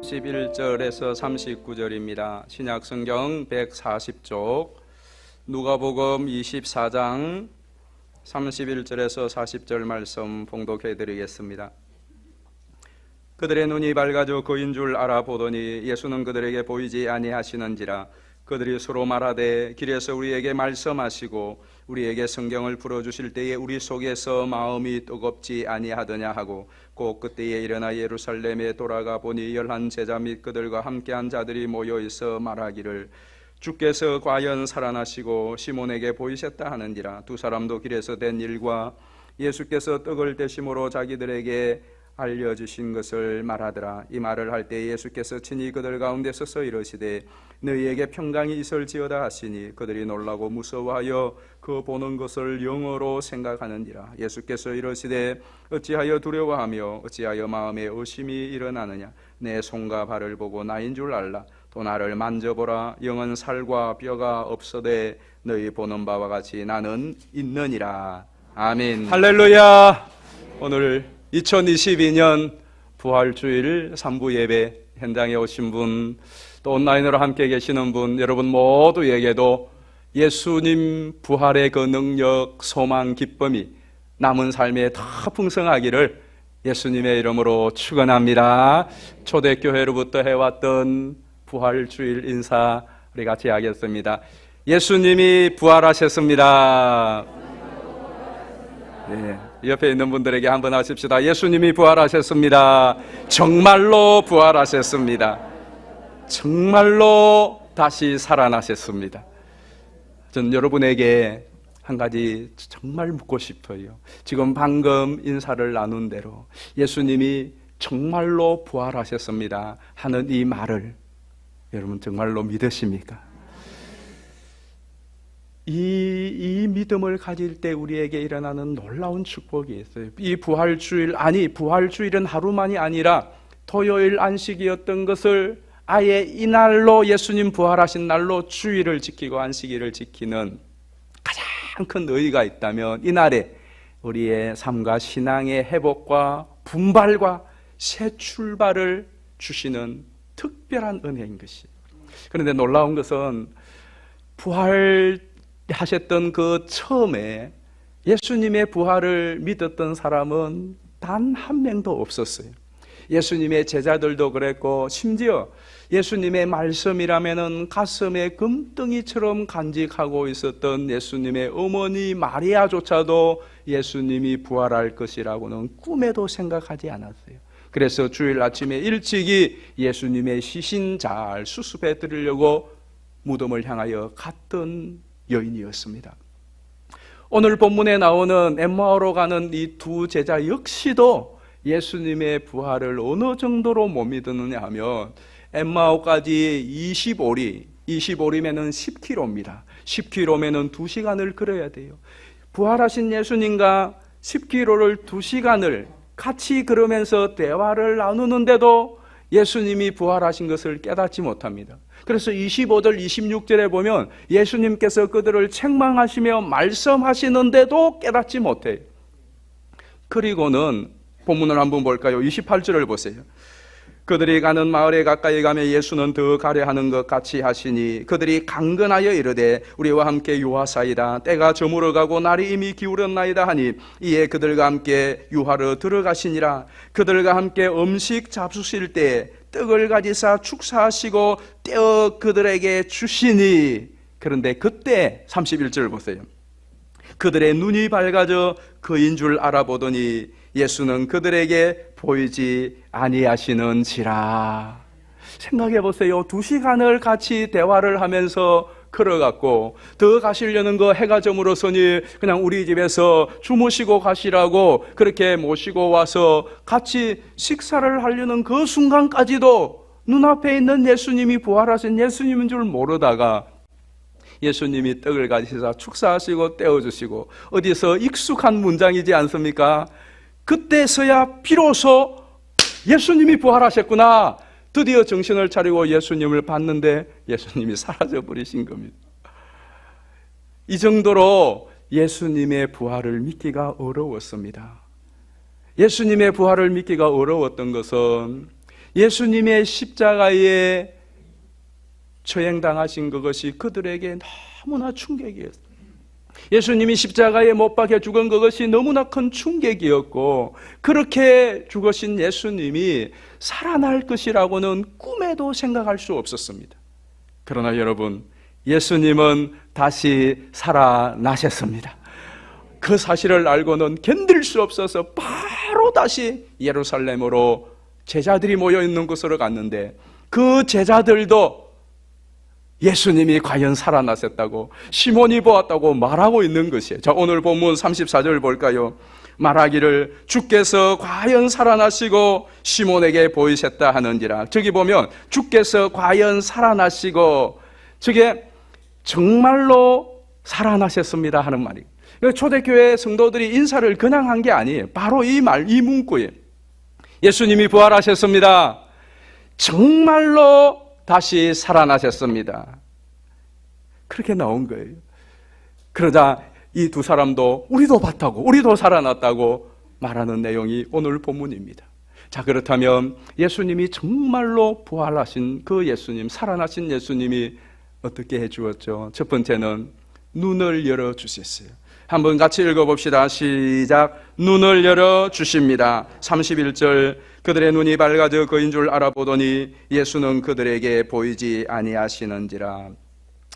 31절에서 39절입니다. 신약성경 140쪽, 누가복음 24장 31절에서 40절 말씀 봉독해 드리겠습니다. 그들의 눈이 밝아져 그인 줄 알아보더니 예수는 그들에게 보이지 아니하시는지라. 그들이 서로 말하되 길에서 우리에게 말씀하시고 우리에게 성경을 풀어주실 때에 우리 속에서 마음이 뜨겁지 아니하더냐 하고, 곧 그때에 일어나 예루살렘에 돌아가 보니 11 제자 및 그들과 함께한 자들이 모여 있어 말하기를 주께서 과연 살아나시고 시몬에게 보이셨다 하는지라. 두 사람도 길에서 된 일과 예수께서 떡을 떼심으로 자기들에게 알려주신 것을 말하더라. 이 말을 할 때 예수께서 친히 그들 가운데 서서 이르시되 너희에게 평강이 있을지어다 하시니 그들이 놀라고 무서워하여 그 보는 것을 영어로 생각하는지라. 예수께서 이르시되 어찌하여 두려워하며 어찌하여 마음에 의심이 일어나느냐. 내 손과 발을 보고 나인 줄 알라. 또 나를 만져보라. 영은 살과 뼈가 없어되 너희 보는 바와 같이 나는 있느니라. 아멘. 할렐루야. 오늘 2022년 부활주일 3부 예배 현장에 오신 분, 또 온라인으로 함께 계시는 분, 여러분 모두에게도 예수님 부활의 그 능력, 소망, 기쁨이 남은 삶에 더 풍성하기를 예수님의 이름으로 축원합니다. 초대교회로부터 해왔던 부활주일 인사 우리 같이 하겠습니다. 예수님이 부활하셨습니다. 네, 옆에 있는 분들에게 한번 하십시다. 예수님이 부활하셨습니다. 정말로 부활하셨습니다. 정말로 다시 살아나셨습니다. 전 여러분에게 한 가지 정말 묻고 싶어요. 지금 방금 인사를 나눈 대로 예수님이 정말로 부활하셨습니다 하는 이 말을 여러분 정말로 믿으십니까? 이 믿음을 가질 때 우리에게 일어나는 놀라운 축복이 있어요. 이 부활주일은 하루만이 아니라 토요일 안식이었던 것을 아예 이날로, 예수님 부활하신 날로 주일을 지키고 안식일을 지키는 가장 큰 의의가 있다면 이날에 우리의 삶과 신앙의 회복과 분발과 새 출발을 주시는 특별한 은혜인 것이에요. 그런데 놀라운 것은 부활하셨던 그 처음에 예수님의 부활을 믿었던 사람은 단 한 명도 없었어요. 예수님의 제자들도 그랬고, 심지어 예수님의 말씀이라면은 가슴에 금덩이처럼 간직하고 있었던 예수님의 어머니 마리아조차도 예수님이 부활할 것이라고는 꿈에도 생각하지 않았어요. 그래서 주일 아침에 일찍이 예수님의 시신 잘 수습해 드리려고 무덤을 향하여 갔던 여인이었습니다. 오늘 본문에 나오는 엠마오로 가는 이 두 제자 역시도 예수님의 부활을 어느 정도로 못 믿었느냐 하면, 엠마오까지 25리면은 10km입니다. 10km면은 2시간을 걸어야 돼요. 부활하신 예수님과 10km를 2시간을 같이 걸으면서 대화를 나누는데도 예수님이 부활하신 것을 깨닫지 못합니다. 그래서 25절, 26절에 보면 예수님께서 그들을 책망하시며 말씀하시는데도 깨닫지 못해요. 그리고는 본문을 한번 볼까요? 28절을 보세요. 그들이 가는 마을에 가까이 가며 예수는 더 가려 하는 것 같이 하시니 그들이 강건하여 이르되 우리와 함께 유하사이다. 때가 저물어가고 날이 이미 기울었나이다 하니, 이에 그들과 함께 유하러 들어가시니라. 그들과 함께 음식 잡수실 때 떡을 가지사 축사하시고 떼어 그들에게 주시니, 그런데 그때 31절 보세요. 그들의 눈이 밝아져 그인 줄 알아보더니 예수는 그들에게 보이지 아니하시는지라. 생각해 보세요. 2시간을 같이 대화를 하면서 걸어갔고, 더 가시려는 거 해가 저물었으니 그냥 우리 집에서 주무시고 가시라고 그렇게 모시고 와서 같이 식사를 하려는 그 순간까지도 눈앞에 있는 예수님이 부활하신 예수님인 줄 모르다가 예수님이 떡을 가지사 축사하시고 떼어주시고, 어디서 익숙한 문장이지 않습니까? 그때서야 비로소 예수님이 부활하셨구나. 드디어 정신을 차리고 예수님을 봤는데 예수님이 사라져 버리신 겁니다. 이 정도로 예수님의 부활을 믿기가 어려웠습니다. 예수님의 부활을 믿기가 어려웠던 것은 예수님의 십자가에 처형당하신 그것이 그들에게 너무나 충격이었어요. 예수님이 십자가에 못 박혀 죽은 그것이 너무나 큰 충격이었고, 그렇게 죽으신 예수님이 살아날 것이라고는 꿈에도 생각할 수 없었습니다. 그러나 여러분, 예수님은 다시 살아나셨습니다. 그 사실을 알고는 견딜 수 없어서 바로 다시 예루살렘으로 제자들이 모여 있는 곳으로 갔는데, 그 제자들도 예수님이 과연 살아나셨다고, 시몬이 보았다고 말하고 있는 것이에요. 자, 오늘 본문 34절 볼까요? 말하기를 주께서 과연 살아나시고 시몬에게 보이셨다 하는지라. 저기 보면 주께서 과연 살아나시고, 저게 정말로 살아나셨습니다 하는 말이에요. 초대교회 성도들이 인사를 그냥 한 게 아니에요. 바로 이 말, 이 문구예요. 예수님이 부활하셨습니다. 정말로 다시 살아나셨습니다. 그렇게 나온 거예요. 그러자 이 두 사람도 우리도 봤다고, 우리도 살아났다고 말하는 내용이 오늘 본문입니다. 자, 그렇다면 예수님이 정말로 부활하신 그 예수님, 살아나신 예수님이 어떻게 해주었죠? 첫 번째는 눈을 열어주셨어요. 한번 같이 읽어봅시다. 시작. 눈을 열어주십니다. 31절. 그들의 눈이 밝아져 그인 줄 알아보더니 예수는 그들에게 보이지 아니하시는지라.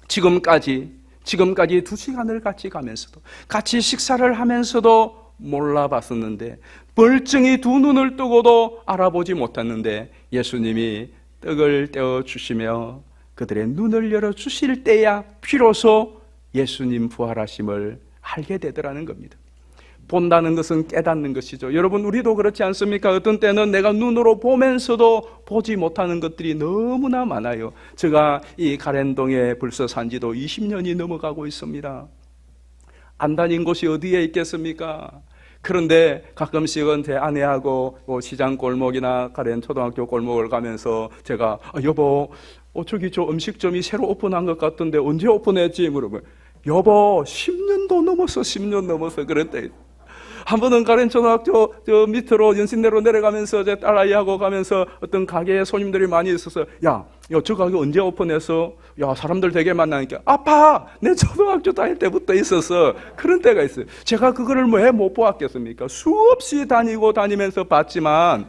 지금까지 2시간을 같이 가면서도, 같이 식사를 하면서도 몰라봤었는데, 멀쩡히 두 눈을 뜨고도 알아보지 못했는데, 예수님이 떡을 떼어주시며 그들의 눈을 열어주실 때야 비로소 예수님 부활하심을 알게 되더라는 겁니다. 본다는 것은 깨닫는 것이죠. 여러분, 우리도 그렇지 않습니까? 어떤 때는 내가 눈으로 보면서도 보지 못하는 것들이 너무나 많아요. 제가 이 가랜동에 벌써 산 지도 20년이 넘어가고 있습니다. 안 다닌 곳이 어디에 있겠습니까? 그런데 가끔씩은 제 아내하고 시장 골목이나 가렌 초등학교 골목을 가면서 제가 여보, 저기 저 음식점이 새로 오픈한 것 같던데 언제 오픈했지? 물어보면 여보 10년도 넘었어, 10년 넘었어. 그랬대. 한 번은 가렌 초등학교 저 밑으로 연신내로 내려가면서 제 딸아이하고 가면서 어떤 가게에 손님들이 많이 있어서 저 가게 언제 오픈해서? 사람들 되게 만나니까 아빠, 내 초등학교 다닐 때부터 있었어. 그런 때가 있어요. 제가 그거를 왜 못 보았겠습니까? 수없이 다니면서 봤지만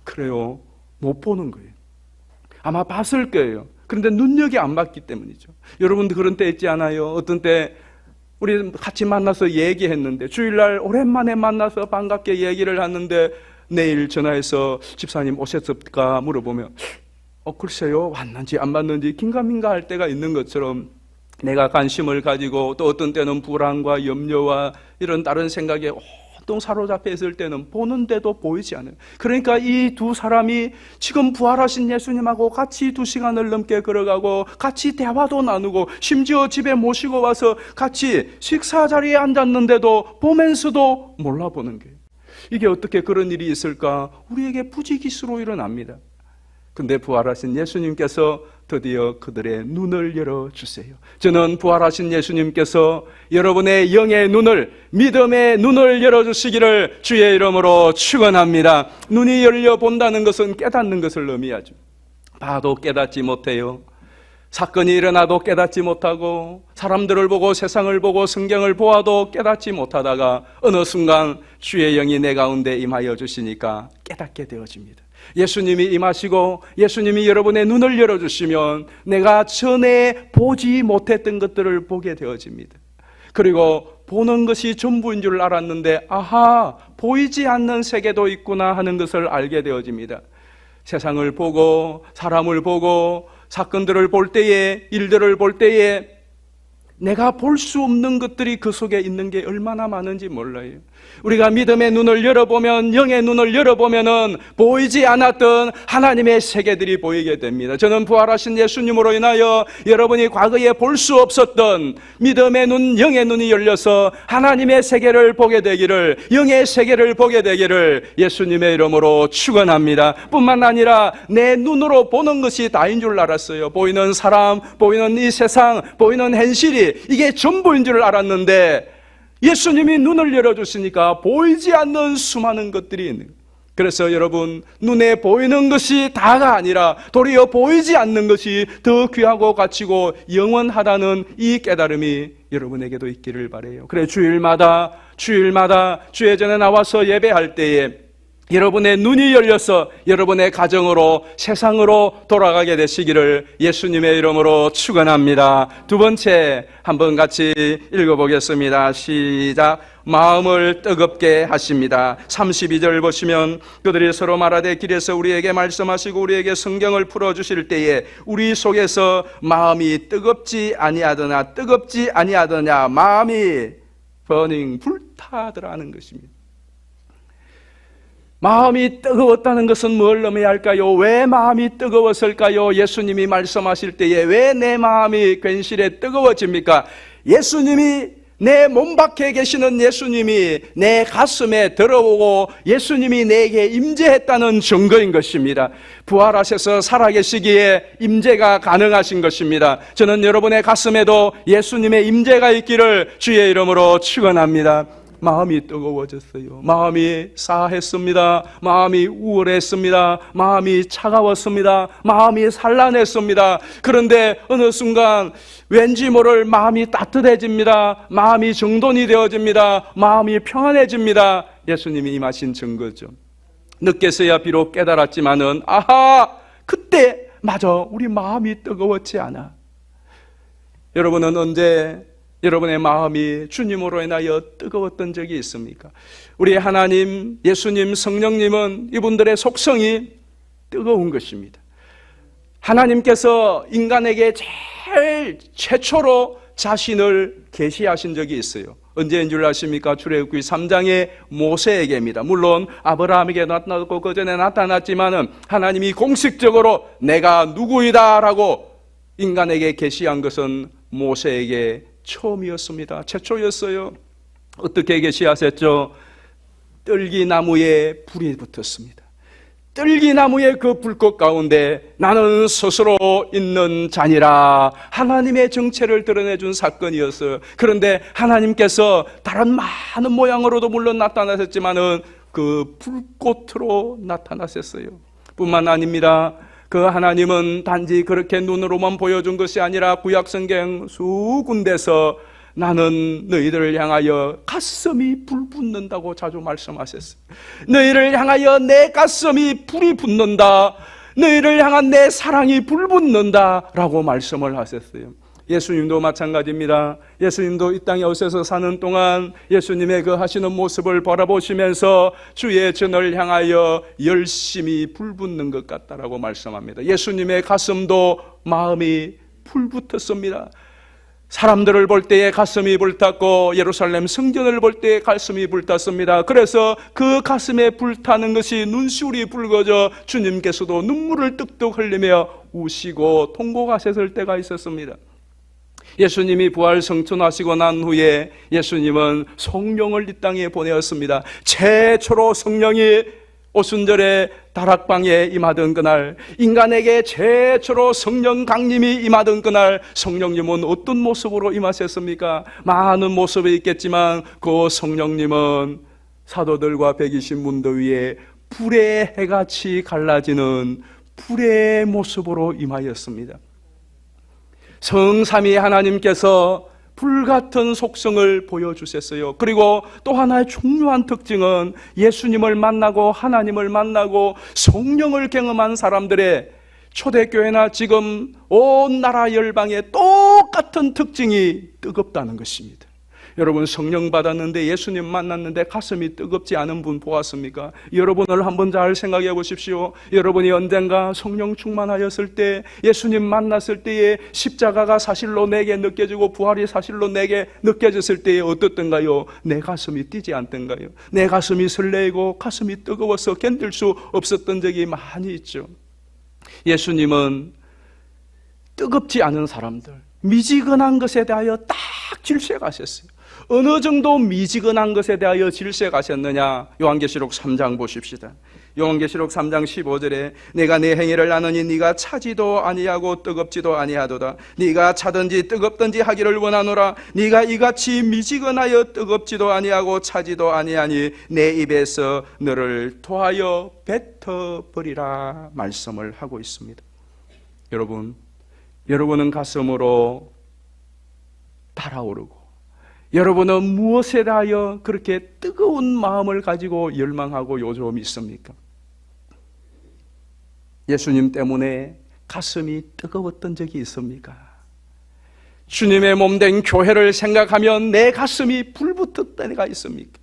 그래요, 못 보는 거예요. 아마 봤을 거예요. 그런데 눈력이 안 맞기 때문이죠. 여러분도 그런 때 있지 않아요? 어떤 때 우리 같이 만나서 얘기했는데, 주일날 오랜만에 만나서 반갑게 얘기를 하는데 내일 전화해서 집사님 오셨을까 물어보면 글쎄요, 왔는지 안 왔는지 긴가민가 할 때가 있는 것처럼, 내가 관심을 가지고 또 어떤 때는 불안과 염려와 이런 다른 생각에 온통 사로잡혀 있을 때는 보는데도 보이지 않아요. 그러니까 이 두 사람이 지금 부활하신 예수님하고 같이 2시간을 넘게 걸어가고 같이 대화도 나누고 심지어 집에 모시고 와서 같이 식사 자리에 앉았는데도 보면서도 몰라보는 거예요. 이게 어떻게 그런 일이 있을까? 우리에게 부지기수로 일어납니다. 근데 부활하신 예수님께서 드디어 그들의 눈을 열어주세요. 저는 부활하신 예수님께서 여러분의 영의 눈을, 믿음의 눈을 열어주시기를 주의 이름으로 축원합니다. 눈이 열려본다는 것은 깨닫는 것을 의미하죠. 봐도 깨닫지 못해요. 사건이 일어나도 깨닫지 못하고, 사람들을 보고 세상을 보고 성경을 보아도 깨닫지 못하다가 어느 순간 주의 영이 내 가운데 임하여 주시니까 깨닫게 되어집니다. 예수님이 임하시고 예수님이 여러분의 눈을 열어주시면 내가 전에 보지 못했던 것들을 보게 되어집니다. 그리고 보는 것이 전부인 줄 알았는데 보이지 않는 세계도 있구나 하는 것을 알게 되어집니다. 세상을 보고 사람을 보고 사건들을 볼 때에, 일들을 볼 때에 내가 볼 수 없는 것들이 그 속에 있는 게 얼마나 많은지 몰라요. 우리가 믿음의 눈을 열어보면, 영의 눈을 열어보면은 보이지 않았던 하나님의 세계들이 보이게 됩니다. 저는 부활하신 예수님으로 인하여 여러분이 과거에 볼 수 없었던 믿음의 눈, 영의 눈이 열려서 하나님의 세계를 보게 되기를, 영의 세계를 보게 되기를 예수님의 이름으로 축원합니다. 뿐만 아니라 내 눈으로 보는 것이 다인 줄 알았어요. 보이는 사람, 보이는 이 세상, 보이는 현실이 이게 전부인 줄 알았는데 예수님이 눈을 열어주시니까 보이지 않는 수많은 것들이 있는 거예요. 그래서 여러분, 눈에 보이는 것이 다가 아니라 도리어 보이지 않는 것이 더 귀하고 가치고 영원하다는 이 깨달음이 여러분에게도 있기를 바라요. 그래, 주일마다 주의 전에 나와서 예배할 때에 여러분의 눈이 열려서 여러분의 가정으로, 세상으로 돌아가게 되시기를 예수님의 이름으로 축원합니다. 두 번째, 한번 같이 읽어보겠습니다. 시작. 마음을 뜨겁게 하십니다. 32절 보시면 그들이 서로 말하되 길에서 우리에게 말씀하시고 우리에게 성경을 풀어주실 때에 우리 속에서 마음이 뜨겁지 아니하더냐, 마음이 버닝, 불타더라는 것입니다. 마음이 뜨거웠다는 것은 뭘 의미해야 할까요? 왜 마음이 뜨거웠을까요? 예수님이 말씀하실 때에 왜 내 마음이 괜시레 뜨거워집니까? 예수님이, 내 몸 밖에 계시는 예수님이 내 가슴에 들어오고 예수님이 내게 임재했다는 증거인 것입니다. 부활하셔서 살아계시기에 임재가 가능하신 것입니다. 저는 여러분의 가슴에도 예수님의 임재가 있기를 주의 이름으로 축원합니다. 마음이 뜨거워졌어요. 마음이 싸했습니다. 마음이 우월했습니다. 마음이 차가웠습니다. 마음이 산란했습니다. 그런데 어느 순간 왠지 모를 마음이 따뜻해집니다. 마음이 정돈이 되어집니다. 마음이 평안해집니다. 예수님이 임하신 증거죠. 늦게서야 비록 깨달았지만은 그때 마저 우리 마음이 뜨거웠지 않아. 여러분은 언제 여러분의 마음이 주님으로 인하여 뜨거웠던 적이 있습니까? 우리 하나님, 예수님, 성령님은 이분들의 속성이 뜨거운 것입니다. 하나님께서 인간에게 제일 최초로 자신을 계시하신 적이 있어요. 언제인 줄 아십니까? 출애굽기 3장의 모세에게입니다. 물론 아브라함에게 나타났고 그 전에 나타났지만은 하나님이 공식적으로 내가 누구이다라고 인간에게 계시한 것은 모세에게 처음이었습니다. 최초였어요. 어떻게 계시하셨죠? 뜰기나무에 불이 붙었습니다. 뜰기나무의 그 불꽃 가운데 나는 스스로 있는 자니라, 하나님의 정체를 드러내준 사건이었어요. 그런데 하나님께서 다른 많은 모양으로도 물론 나타나셨지만은 그 불꽃으로 나타나셨어요. 뿐만 아닙니다. 그 하나님은 단지 그렇게 눈으로만 보여준 것이 아니라 구약성경 수 군데서 나는 너희들을 향하여 가슴이 불붙는다고 자주 말씀하셨어요. 너희를 향하여 내 가슴이 불이 붙는다, 너희를 향한 내 사랑이 불붙는다 라고 말씀을 하셨어요. 예수님도 마찬가지입니다. 예수님도 이 땅에 오셔서 사는 동안 예수님의 그 하시는 모습을 바라보시면서 주의 전을 향하여 열심히 불붙는 것 같다라고 말씀합니다. 예수님의 가슴도 마음이 불붙었습니다. 사람들을 볼 때에 가슴이 불탔고 예루살렘 성전을 볼 때에 가슴이 불탔습니다. 그래서 그 가슴에 불타는 것이 눈시울이 붉어져 주님께서도 눈물을 뚝뚝 흘리며 우시고 통곡하셨을 때가 있었습니다. 예수님이 부활 성천하시고 난 후에 예수님은 성령을 이 땅에 보내었습니다. 최초로 성령이 오순절에 다락방에 임하던 그날, 인간에게 최초로 성령 강림이 임하던 그날, 성령님은 어떤 모습으로 임하셨습니까? 많은 모습이 있겠지만 그 성령님은 사도들과 120문도 위에 불의 해같이 갈라지는 불의 모습으로 임하였습니다. 성삼위 하나님께서 불같은 속성을 보여주셨어요. 그리고 또 하나의 중요한 특징은 예수님을 만나고 하나님을 만나고 성령을 경험한 사람들의, 초대교회나 지금 온 나라 열방의 똑같은 특징이 뜨겁다는 것입니다. 여러분, 성령 받았는데 예수님 만났는데 가슴이 뜨겁지 않은 분 보았습니까? 여러분을 한번 잘 생각해 보십시오. 여러분이 언젠가 성령 충만하였을 때, 예수님 만났을 때에 십자가가 사실로 내게 느껴지고 부활이 사실로 내게 느껴졌을 때에 어떻던가요? 내 가슴이 뛰지 않던가요? 내 가슴이 설레이고 가슴이 뜨거워서 견딜 수 없었던 적이 많이 있죠. 예수님은 뜨겁지 않은 사람들, 미지근한 것에 대하여 딱 질색하셨어요. 어느 정도 미지근한 것에 대하여 질색하셨느냐? 요한계시록 3장 보십시다. 요한계시록 3장 15절에 내가 네 행위를 아느니 네가 차지도 아니하고 뜨겁지도 아니하도다. 네가 차든지 뜨겁든지 하기를 원하노라. 네가 이같이 미지근하여 뜨겁지도 아니하고 차지도 아니하니 내 입에서 너를 토하여 뱉어버리라 말씀을 하고 있습니다. 여러분은 가슴으로 달아오르고 여러분은 무엇에 대하여 그렇게 뜨거운 마음을 가지고 열망하고 요즘 있습니까? 예수님 때문에 가슴이 뜨거웠던 적이 있습니까? 주님의 몸된 교회를 생각하면 내 가슴이 불붙었던 때가 있습니까?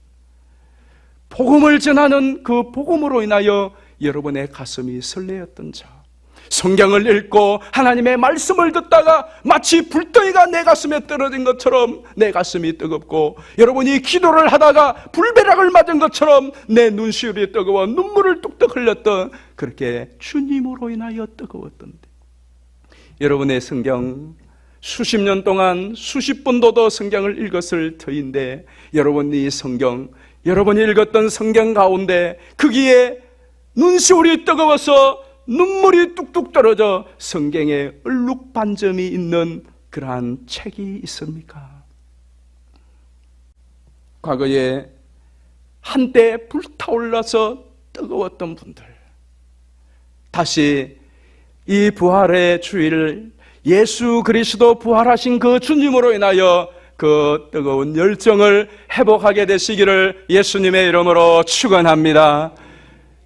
복음을 전하는 그 복음으로 인하여 여러분의 가슴이 설레었던 자, 성경을 읽고 하나님의 말씀을 듣다가 마치 불덩이가 내 가슴에 떨어진 것처럼 내 가슴이 뜨겁고, 여러분이 기도를 하다가 불벼락을 맞은 것처럼 내 눈시울이 뜨거워 눈물을 뚝뚝 흘렸던, 그렇게 주님으로 인하여 뜨거웠던데, 여러분의 성경 수십 년 동안 수십 번도 더 성경을 읽었을 터인데, 여러분이 성경, 여러분이 읽었던 성경 가운데 거기에 눈시울이 뜨거워서 눈물이 뚝뚝 떨어져 성경에 얼룩반점이 있는 그러한 책이 있습니까? 과거에 한때 불타올라서 뜨거웠던 분들, 다시 이 부활의 주일을 예수 그리스도 부활하신 그 주님으로 인하여 그 뜨거운 열정을 회복하게 되시기를 예수님의 이름으로 축원합니다.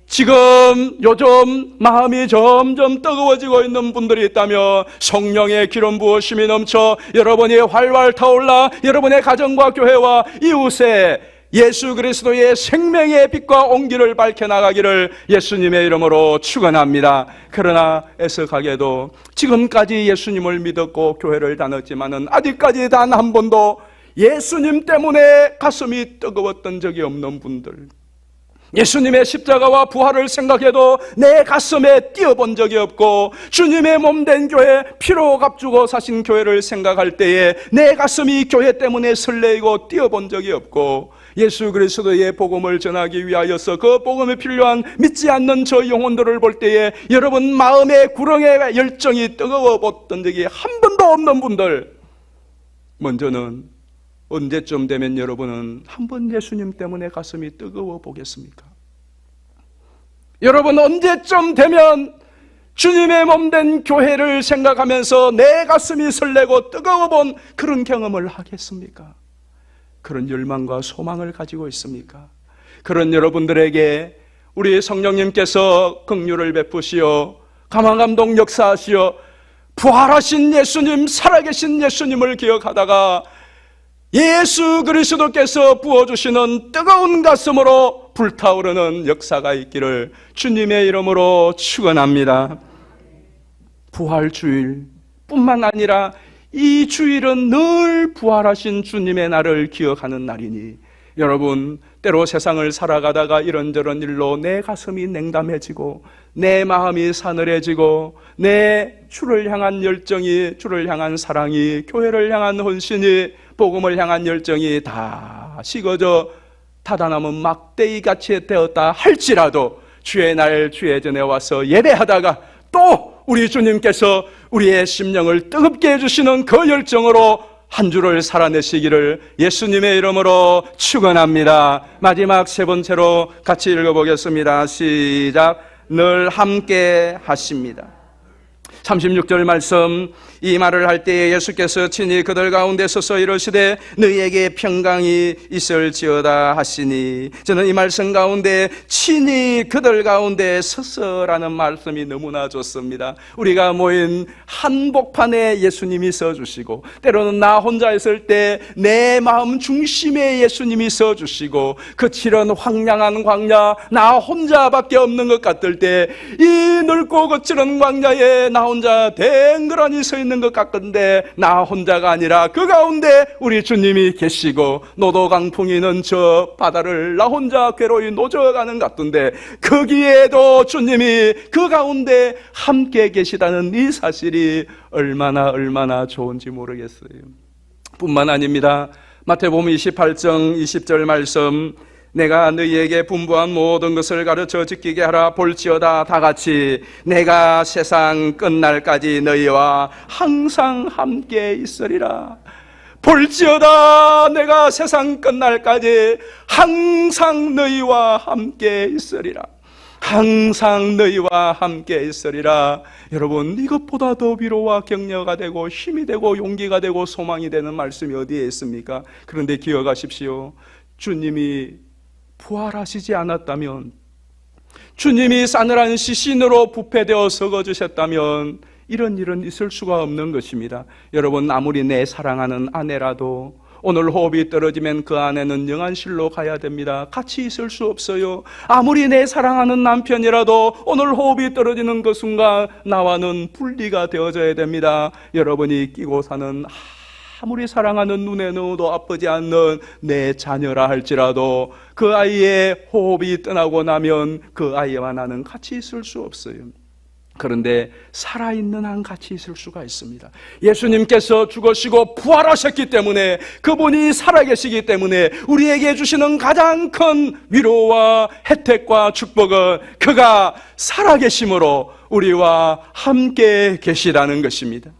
지금 요즘 마음이 점점 뜨거워지고 있는 분들이 있다면 성령의 기름 부으심이 넘쳐 여러분이 활활 타올라 여러분의 가정과 교회와 이웃에 예수 그리스도의 생명의 빛과 온기를 밝혀나가기를 예수님의 이름으로 축원합니다. 그러나 애석하게도 지금까지 예수님을 믿었고 교회를 다녔지만은 아직까지 단 한 번도 예수님 때문에 가슴이 뜨거웠던 적이 없는 분들, 예수님의 십자가와 부활을 생각해도 내 가슴에 뛰어본 적이 없고, 주님의 몸된 교회, 피로 값주고 사신 교회를 생각할 때에 내 가슴이 교회 때문에 설레이고 뛰어본 적이 없고, 예수 그리스도의 복음을 전하기 위하여서 그 복음에 필요한 믿지 않는 저 영혼들을 볼 때에 여러분 마음의 구렁에 열정이 뜨거워 봤던 적이 한 번도 없는 분들, 먼저는 언제쯤 되면 여러분은 한번 예수님 때문에 가슴이 뜨거워 보겠습니까? 여러분 언제쯤 되면 주님의 몸된 교회를 생각하면서 내 가슴이 설레고 뜨거워 본 그런 경험을 하겠습니까? 그런 열망과 소망을 가지고 있습니까? 그런 여러분들에게 우리 성령님께서 긍휼을 베푸시어 감화감동 역사하시어 부활하신 예수님, 살아계신 예수님을 기억하다가 예수 그리스도께서 부어주시는 뜨거운 가슴으로 불타오르는 역사가 있기를 주님의 이름으로 축원합니다. 부활주일 뿐만 아니라 이 주일은 늘 부활하신 주님의 날을 기억하는 날이니, 여러분 때로 세상을 살아가다가 이런저런 일로 내 가슴이 냉담해지고 내 마음이 사늘해지고 내 주를 향한 열정이, 주를 향한 사랑이, 교회를 향한 헌신이, 복음을 향한 열정이 다 식어져 타다남은 막대기같이 되었다 할지라도 주의 날 주의 전에 와서 예배하다가 또 우리 주님께서 우리의 심령을 뜨겁게 해주시는 그 열정으로 한 주를 살아내시기를 예수님의 이름으로 축원합니다. 마지막 세 번째로 같이 읽어보겠습니다. 시작. 늘 함께 하십니다. 36절 말씀, 이 말을 할 때에 예수께서 친히 그들 가운데 서서 이르시되 너희에게 평강이 있을지어다 하시니, 저는 이 말씀 가운데 친히 그들 가운데 서서라는 말씀이 너무나 좋습니다. 우리가 모인 한복판에 예수님이 서주시고, 때로는 나 혼자 있을 때 내 마음 중심에 예수님이 서주시고, 그 칠은 황량한 광야, 나 혼자밖에 없는 것 같을 때 이 넓고 거칠은 광야에 나 혼자 댕그라니 서 있는 것 같건데 나 혼자가 아니라 그 가운데 우리 주님이 계시고, 노도 강풍이는 저 바다를 나 혼자 괴로이 노져가는 것 같던데 거기에도 주님이 그 가운데 함께 계시다는 이 사실이 얼마나 좋은지 모르겠어요. 뿐만 아닙니다. 마태복음 28장 20절 말씀, 내가 너희에게 분부한 모든 것을 가르쳐 지키게 하라. 볼지어다 다같이 내가 세상 끝날까지 너희와 항상 함께 있으리라. 볼지어다 내가 세상 끝날까지 항상 너희와 함께 있으리라. 항상 너희와 함께 있으리라. 여러분, 이것보다 더 위로와 격려가 되고 힘이 되고 용기가 되고 소망이 되는 말씀이 어디에 있습니까? 그런데 기억하십시오. 주님이 부활하시지 않았다면, 주님이 싸늘한 시신으로 부패되어 썩어주셨다면 이런 일은 있을 수가 없는 것입니다. 여러분, 아무리 내 사랑하는 아내라도 오늘 호흡이 떨어지면 그 안에는 영안실로 가야 됩니다. 같이 있을 수 없어요. 아무리 내 사랑하는 남편이라도 오늘 호흡이 떨어지는 그 순간 나와는 분리가 되어져야 됩니다. 여러분이 끼고 사는 아무리 사랑하는 눈에 넣어도 아프지 않는 내 자녀라 할지라도 그 아이의 호흡이 떠나고 나면 그 아이와 나는 같이 있을 수 없어요. 그런데 살아있는 한 같이 있을 수가 있습니다. 예수님께서 죽으시고 부활하셨기 때문에, 그분이 살아계시기 때문에 우리에게 주시는 가장 큰 위로와 혜택과 축복은 그가 살아계심으로 우리와 함께 계시다는 것입니다.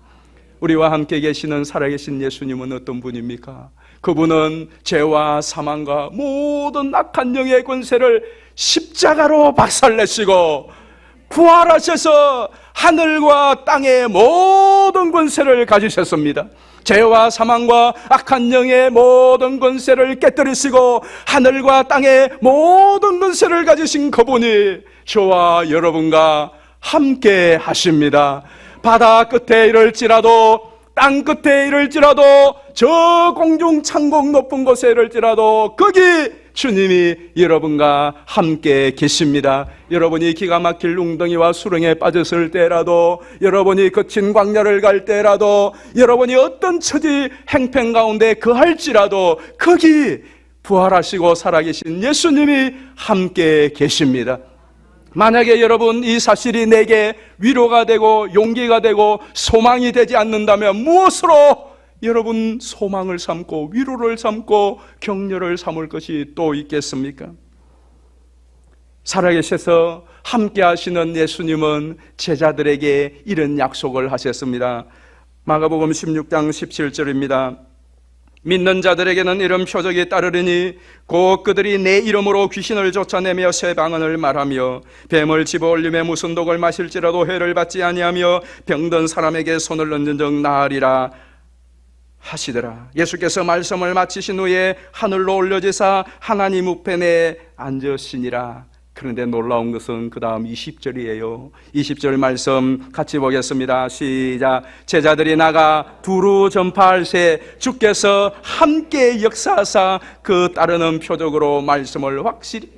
우리와 함께 계시는 살아계신 예수님은 어떤 분입니까? 그분은 죄와 사망과 모든 악한 영의 권세를 십자가로 박살내시고 부활하셔서 하늘과 땅의 모든 권세를 가지셨습니다. 죄와 사망과 악한 영의 모든 권세를 깨뜨리시고 하늘과 땅의 모든 권세를 가지신 그분이 저와 여러분과 함께 하십니다. 바다 끝에 이를지라도, 땅 끝에 이를지라도, 저 공중 창공 높은 곳에 이를지라도 거기 주님이 여러분과 함께 계십니다. 여러분이 기가 막힐 웅덩이와 수렁에 빠졌을 때라도, 여러분이 거친 광야를 갈 때라도, 여러분이 어떤 처지 행편 가운데 거할지라도 거기 부활하시고 살아계신 예수님이 함께 계십니다. 만약에 여러분 이 사실이 내게 위로가 되고 용기가 되고 소망이 되지 않는다면 무엇으로 여러분 소망을 삼고 위로를 삼고 격려를 삼을 것이 또 있겠습니까? 살아계셔서 함께 하시는 예수님은 제자들에게 이런 약속을 하셨습니다. 마가복음 16장 17절입니다. 믿는 자들에게는 이런 표적이 따르리니 곧 그들이 내 이름으로 귀신을 쫓아내며 새 방언을 말하며 뱀을 집어올림에 무슨 독을 마실지라도 해를 받지 아니하며 병든 사람에게 손을 얹은 적 나으리라 하시더라. 예수께서 말씀을 마치신 후에 하늘로 올려지사 하나님 우편에 앉으시니라. 그런데 놀라운 것은 그 다음 20절이에요. 20절 말씀 같이 보겠습니다. 시작. 제자들이 나가 두루 전파할새 주께서 함께 역사하사 그 따르는 표적으로 말씀을 확실히,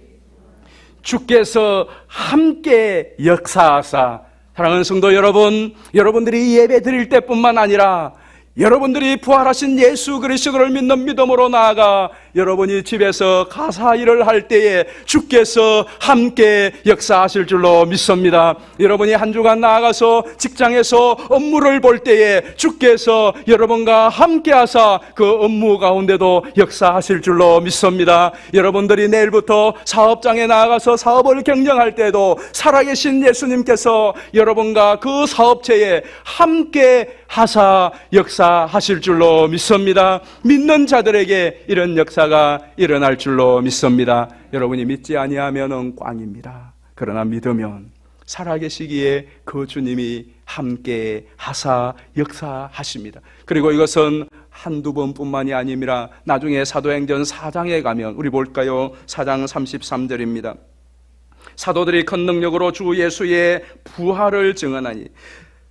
주께서 함께 역사하사. 사랑하는 성도 여러분, 여러분들이 예배 드릴 때뿐만 아니라 여러분들이 부활하신 예수 그리스도를 믿는 믿음으로 나아가 여러분이 집에서 가사 일을 할 때에 주께서 함께 역사하실 줄로 믿습니다. 여러분이 한 주간 나아가서 직장에서 업무를 볼 때에 주께서 여러분과 함께 하사 그 업무 가운데도 역사하실 줄로 믿습니다. 여러분들이 내일부터 사업장에 나아가서 사업을 경영할 때도 살아계신 예수님께서 여러분과 그 사업체에 함께 하사 역사하실 줄로 믿습니다. 믿는 자들에게 이런 역사가 일어날 줄로 믿습니다. 여러분이 믿지 아니하면은 꽝입니다. 그러나 믿으면 살아계시기에 그 주님이 함께 하사 역사하십니다. 그리고 이것은 한두 번뿐만이 아니라 나중에 사도행전 4장에 가면 우리 볼까요? 4장 33절입니다. 사도들이 큰 능력으로 주 예수의 부활을 증언하니,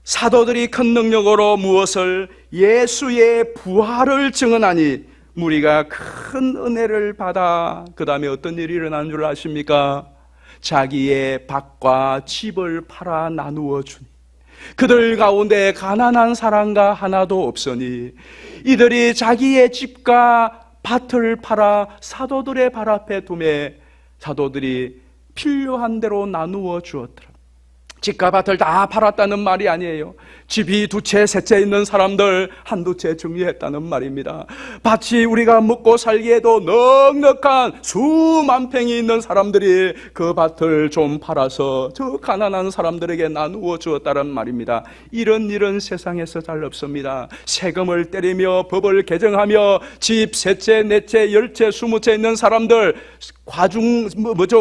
사도들이 큰 능력으로 무엇을? 예수의 부활을 증언하니 무리가 큰 은혜를 받아 그 다음에 어떤 일이 일어난 줄 아십니까? 자기의 밭과 집을 팔아 나누어 주니 그들 가운데 가난한 사람과 하나도 없으니 이들이 자기의 집과 밭을 팔아 사도들의 발 앞에 두매 사도들이 필요한 대로 나누어 주었더라. 집값을 다 팔았다는 말이 아니에요. 집이 두 채, 세 채 있는 사람들 한두 채 정리했다는 말입니다. 밭이 우리가 먹고 살기에도 넉넉한 수만 평이 있는 사람들이 그 밭을 좀 팔아서 저 가난한 사람들에게 나누어 주었다는 말입니다. 이런 일은 세상에서 잘 없습니다. 세금을 때리며 법을 개정하며 집 세 채, 네 채, 열 채, 20채 있는 사람들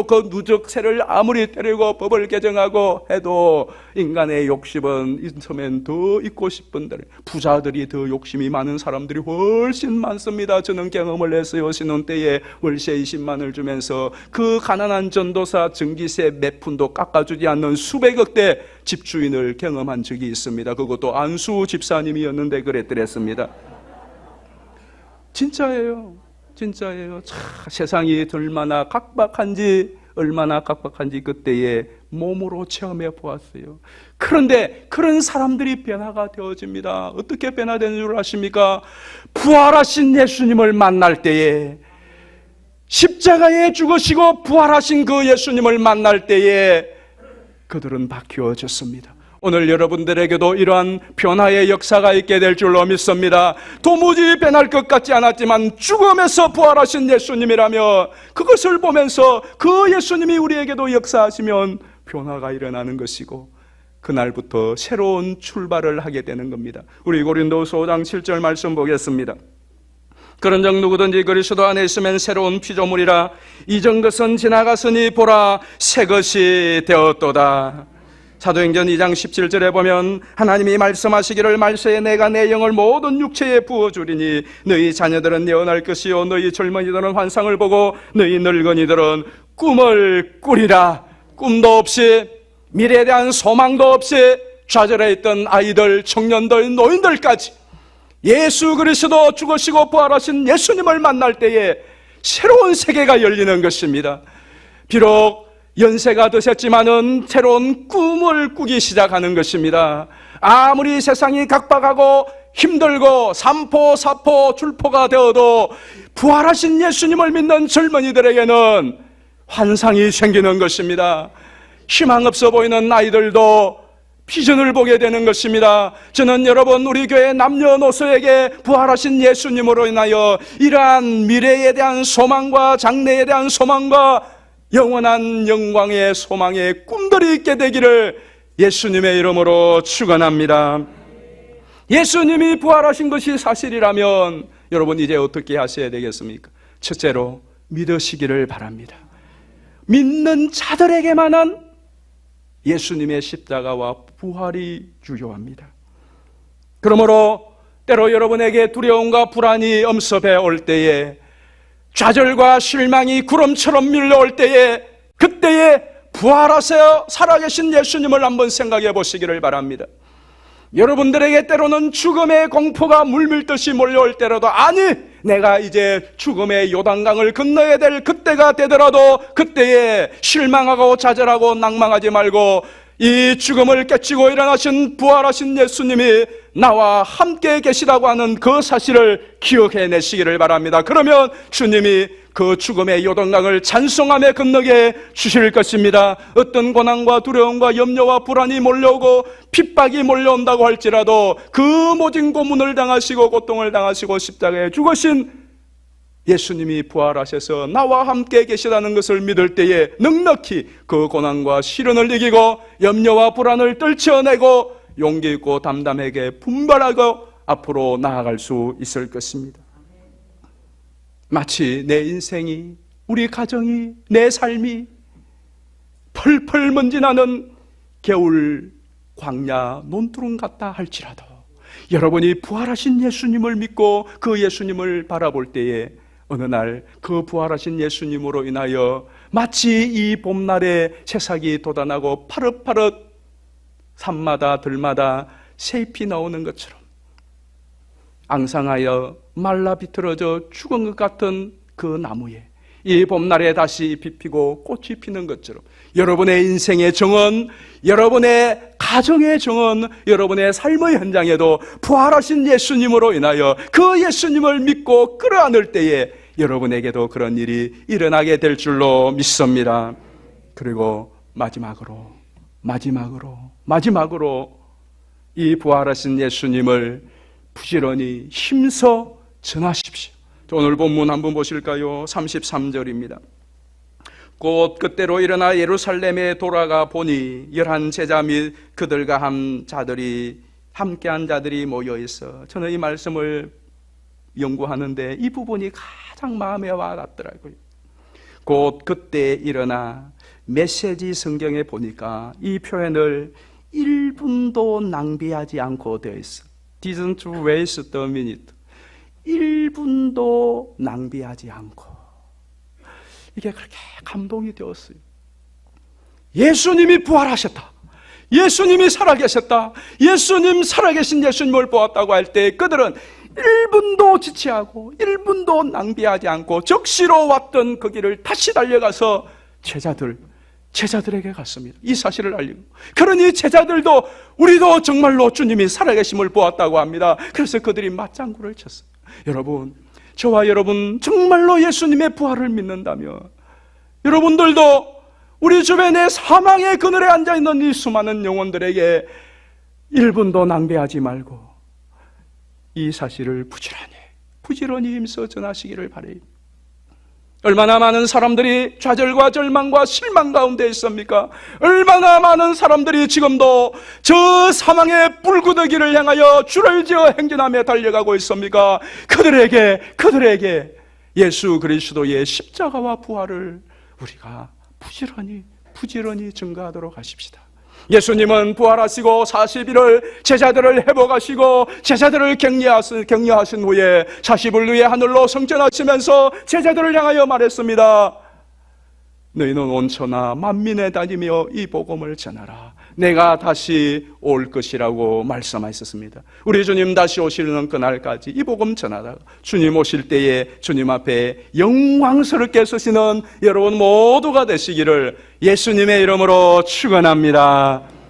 그 누적세를 아무리 때리고 법을 개정하고 해도 인간의 욕심은 있으면 더 있고 싶은 대로 부자들이 더 욕심이 많은 사람들이 훨씬 많습니다. 저는 경험을 했어요. 신혼 때에 월세 20만을 주면서 그 가난한 전도사 전기세 몇 푼도 깎아주지 않는 수백억대 집주인을 경험한 적이 있습니다. 그것도 안수 집사님이었는데 그랬더랬습니다. 진짜예요. 진짜예요. 참 세상이 얼마나 각박한지 그때에 몸으로 체험해 보았어요. 그런데 그런 사람들이 변화가 되어집니다. 어떻게 변화되는 줄 아십니까? 부활하신 예수님을 만날 때에, 십자가에 죽으시고 부활하신 그 예수님을 만날 때에 그들은 바뀌어졌습니다. 오늘 여러분들에게도 이러한 변화의 역사가 있게 될 줄로 믿습니다. 도무지 변할 것 같지 않았지만 죽음에서 부활하신 예수님이라며 그것을 보면서 그 예수님이 우리에게도 역사하시면 변화가 일어나는 것이고 그날부터 새로운 출발을 하게 되는 겁니다. 우리 고린도서 5장 7절 말씀 보겠습니다. 그런즉 누구든지 그리스도 안에 있으면 새로운 피조물이라 이전 것은 지나갔으니 보라 새 것이 되었도다. 사도행전 2장 17절에 보면 하나님이 말씀하시기를 말세에 내가 내 영을 모든 육체에 부어주리니 너희 자녀들은 예언할 것이요 너희 젊은이들은 환상을 보고 너희 늙은이들은 꿈을 꾸리라. 꿈도 없이 미래에 대한 소망도 없이 좌절해 있던 아이들, 청년들, 노인들까지 예수 그리스도 죽으시고 부활하신 예수님을 만날 때에 새로운 세계가 열리는 것입니다. 비록 연세가 드셨지만은 새로운 꿈을 꾸기 시작하는 것입니다. 아무리 세상이 각박하고 힘들고 삼포, 사포, 줄포가 되어도 부활하신 예수님을 믿는 젊은이들에게는 환상이 생기는 것입니다. 희망 없어 보이는 아이들도 비전을 보게 되는 것입니다. 저는 여러분 우리 교회 남녀노소에게 부활하신 예수님으로 인하여 이러한 미래에 대한 소망과 장래에 대한 소망과 영원한 영광의 소망의 꿈들이 있게 되기를 예수님의 이름으로 축원합니다. 예수님이 부활하신 것이 사실이라면 여러분 이제 어떻게 하셔야 되겠습니까? 첫째로 믿으시기를 바랍니다. 믿는 자들에게만은 예수님의 십자가와 부활이 유효합니다. 그러므로 때로 여러분에게 두려움과 불안이 엄습해 올 때에 좌절과 실망이 구름처럼 밀려올 때에 그때에 부활하세요 살아계신 예수님을 한번 생각해 보시기를 바랍니다. 여러분들에게 때로는 죽음의 공포가 물밀듯이 몰려올 때라도 아니 내가 이제 죽음의 요단강을 건너야 될 그때가 되더라도 그때에 실망하고 좌절하고 낭망하지 말고 이 죽음을 깨치고 일어나신 부활하신 예수님이 나와 함께 계시다고 하는 그 사실을 기억해내시기를 바랍니다. 그러면 주님이 그 죽음의 요단강을 찬송하며 건너게 주실 것입니다. 어떤 고난과 두려움과 염려와 불안이 몰려오고 핍박이 몰려온다고 할지라도 그 모진 고문을 당하시고 고통을 당하시고 십자가에 죽으신 예수님이 부활하셔서 나와 함께 계시다는 것을 믿을 때에 넉넉히 그 고난과 시련을 이기고 염려와 불안을 떨쳐내고 용기 있고 담담하게 분발하고 앞으로 나아갈 수 있을 것입니다. 마치 내 인생이, 우리 가정이, 내 삶이 펄펄 먼지 나는 겨울 광야 논두렁 같다 할지라도 여러분이 부활하신 예수님을 믿고 그 예수님을 바라볼 때에 어느 날 그 부활하신 예수님으로 인하여 마치 이 봄날에 새싹이 돋아나고 파릇파릇 산마다 들마다 새잎이 나오는 것처럼 앙상하여 말라 비틀어져 죽은 것 같은 그 나무에 이 봄날에 다시 잎이 피고 꽃이 피는 것처럼 여러분의 인생의 정원, 여러분의 가정의 정원, 여러분의 삶의 현장에도 부활하신 예수님으로 인하여 그 예수님을 믿고 끌어안을 때에 여러분에게도 그런 일이 일어나게 될 줄로 믿습니다. 그리고 마지막으로 마지막으로 이 부활하신 예수님을 부지런히 힘써 전하십시오. 오늘 본문 한번 보실까요? 33절입니다. 곧 그때로 일어나 예루살렘에 돌아가 보니 11 제자 및 그들과 함께한 자들이 모여 있어. 저는 이 말씀을 연구하는데 이 부분이 가장 마음에 와닿더라고요. 곧 그때 일어나 메시지 성경에 보니까 이 표현을 1분도 낭비하지 않고 되어 있어. Didn't waste a minute. 1분도 낭비하지 않고. 이게 그렇게 감동이 되었어요. 예수님이 부활하셨다. 예수님이 살아계셨다. 예수님 살아계신 예수님을 보았다고 할 때 그들은 1분도 지체하고 1분도 낭비하지 않고 적시로 왔던 그 길을 다시 달려가서 제자들에게 갔습니다. 이 사실을 알리고, 그러니 제자들도 우리도 정말로 주님이 살아계심을 보았다고 합니다. 그래서 그들이 맞장구를 쳤어요. 여러분, 저와 여러분 정말로 예수님의 부활을 믿는다면 여러분들도 우리 주변에 사망의 그늘에 앉아있는 이 수많은 영혼들에게 1분도 낭비하지 말고 이 사실을 부지런히 힘써 전하시기를 바라요. 얼마나 많은 사람들이 좌절과 절망과 실망 가운데 있습니까? 얼마나 많은 사람들이 지금도 저 사망의 뿔구더기를 향하여 줄을 지어 행진하며 달려가고 있습니까? 그들에게 예수 그리스도의 십자가와 부활을 우리가 부지런히 증거하도록 하십시다. 예수님은 부활하시고 40일을 제자들을 회복하시고 제자들을 격려하신 후에 40일 후에 하늘로 승천하시면서 제자들을 향하여 말했습니다. 너희는 온 천하 만민에 다니며 이 복음을 전하라. 내가 다시 올 것이라고 말씀하셨습니다. 우리 주님 다시 오시는 그날까지 이 복음 전하다가 주님 오실 때에 주님 앞에 영광스럽게 서시는 여러분 모두가 되시기를 예수님의 이름으로 축원합니다.